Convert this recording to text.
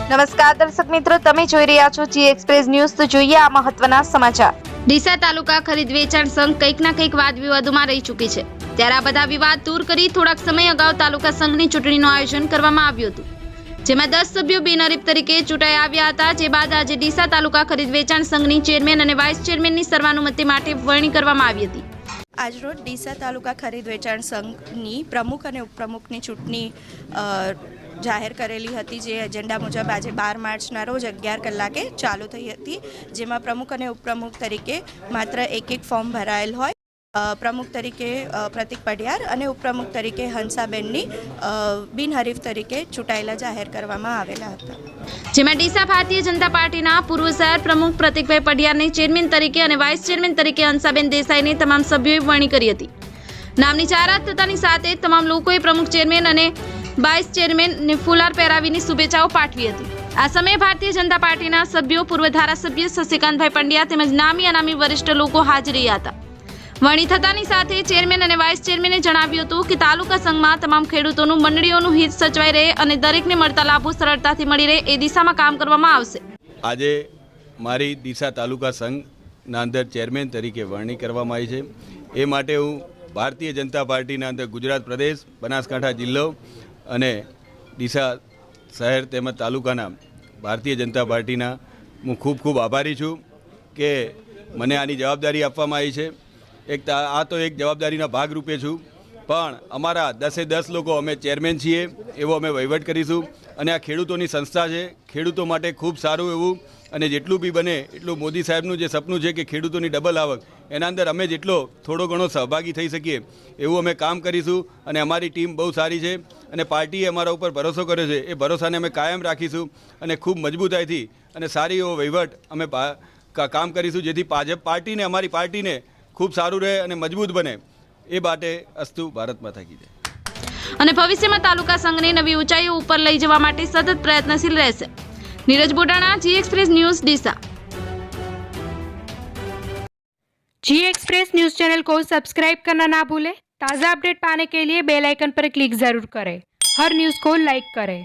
નમસ્કાર દર્શક મિત્રો, તમે જોઈ રહ્યા છો જી એક્સપ્રેસ ન્યૂઝ। તો જોઈએ આ મહત્વના સમાચાર। ડીસા તાલુકા ખરીદ વેચાણ સંઘ કંઈક ના કંઈક વાદ વિવાદોમાં રહી ચૂકી છે, ત્યારે આ બધા વિવાદ દૂર કરી થોડાક સમય અગાઉ તાલુકા સંઘની ચૂંટણીનું આયોજન કરવામાં આવ્યું હતું, જેમાં 10 સભ્યો બિનહરીફ તરીકે ચૂંટાઈ આવ્યા હતા। જે બાદ આજે ડીસા તાલુકા ખરીદ વેચાણ સંઘની ચેરમેન અને વાઇસ ચેરમેનની સર્વાનુમતિ માટે વરણી કરવામાં આવી હતી। આજરોજ ડીસા તાલુકા ખરીદ વેચાણ સંઘની પ્રમુખ અને ઉપપ્રમુખની ચૂંટણી જાહેર કરેલી હતી, જે એજન્ડા મુજબ આજે 12 માર્ચના રોજ 11 કલાકે ચાલુ થઈ હતી, જેમાં પ્રમુખ અને ઉપપ્રમુખ તરીકે માત્ર એક ફોર્મ ભરાયેલ હોય। પ્રમુખ તરીકે પ્રતિક પઢિયાર અને ઉપપ્રમુખ તરીકે હંસાબેનની બિનહરીફ તરીકે ચૂંટાયેલા જાહેર કરવામાં આવેલા હતા, જેમાં ડીસા ભારતીય જનતા પાર્ટીના પૂર્વ શહેર પ્રમુખ પ્રતિકભાઈ પઢિયારને ચેરમેન તરીકે અને વાઇસ ચેરમેન તરીકે હંસાબેન દેસાઈને તમામ સભ્યોએ વરણી કરી હતી। નામની જાહેરાત થતાની સાથે તમામ લોકોએ પ્રમુખ, ચેરમેન અને વાઇસ ચેરમેનને ફુલાર પહેરાવીની શુભેચ્છાઓ પાઠવી હતી। આ સમયે ભારતીય જનતા પાર્ટીના સભ્યો, પૂર્વ ધારાસભ્ય શશિકાંતભાઈ પંડ્યા તેમજ નામી અનામી વરિષ્ઠ લોકો હાજર રહ્યા હતા। વરણી થતાની સાથે ચેરમેન અને વાઇસ ચેરમેને જણાવ્યું હતું કે તાલુકા સંઘમાં તમામ ખેડૂતોનું, મંડળીઓનું હિત સચવાઈ રહે અને દરેકને મળતા લાભો સરળતાથી મળી રહે એ દિશામાં કામ કરવામાં આવશે। આજે મારી ડીસા તાલુકા સંઘના અંદર ચેરમેન તરીકે વરણી કરવામાં આવી છે। એ માટે હું ભારતીય જનતા પાર્ટીના અંદર ગુજરાત પ્રદેશ, બનાસકાંઠા જિલ્લો અને ડીસા શહેર તેમજ તાલુકાના ભારતીય જનતા પાર્ટીના હું ખૂબ આભારી છું કે મને આની જવાબદારી આપવામાં આવી છે। આ તો એક જવાબદારીના ભાગરૂપે છું, પણ અમારા 10 લોકો અમે ચેરમેન છીએ, એવો અમે વહીવટ કરીશું। અને આ ખેડૂતોની સંસ્થા છે, ખેડૂતો માટે ખૂબ સારું એવું, અને જેટલું બી બને એટલું મોદી સાહેબનું જે સપનું છે કે ખેડૂતોની ડબલ આવક, એના અંદર અમે જેટલો થોડો ઘણો સહભાગી થઈ શકીએ એવું અમે કામ કરીશું। અને અમારી ટીમ બહુ સારી છે અને પાર્ટીએ અમારા ઉપર ભરોસો કર્યો છે, એ ભરોસાને અમે કાયમ રાખીશું અને ખૂબ મજબૂતાઈથી અને સારી એવો વહીવટ અમે કામ કરીશું, જેથી ભાજપ પાર્ટીને, અમારી પાર્ટીને ખૂબ સારું રહે અને મજબૂત બને। એ માટે અસ્તુ ભારત માતા કી જય। અને ભવિષ્યમાં તાલુકા સંઘને નવી ઊંચાઈઓ ઉપર લઈ જવા માટે સતત પ્રયત્નશીલ રહેશે। नीरज बोडाना, जी एक्सप्रेस न्यूज, डीसा। जी एक्सप्रेस न्यूज चैनल को सब्सक्राइब करना ना भूलें। ताज़ा अपडेट पाने के लिए बेल आइकन पर क्लिक जरूर करें। हर न्यूज़ को लाइक करें।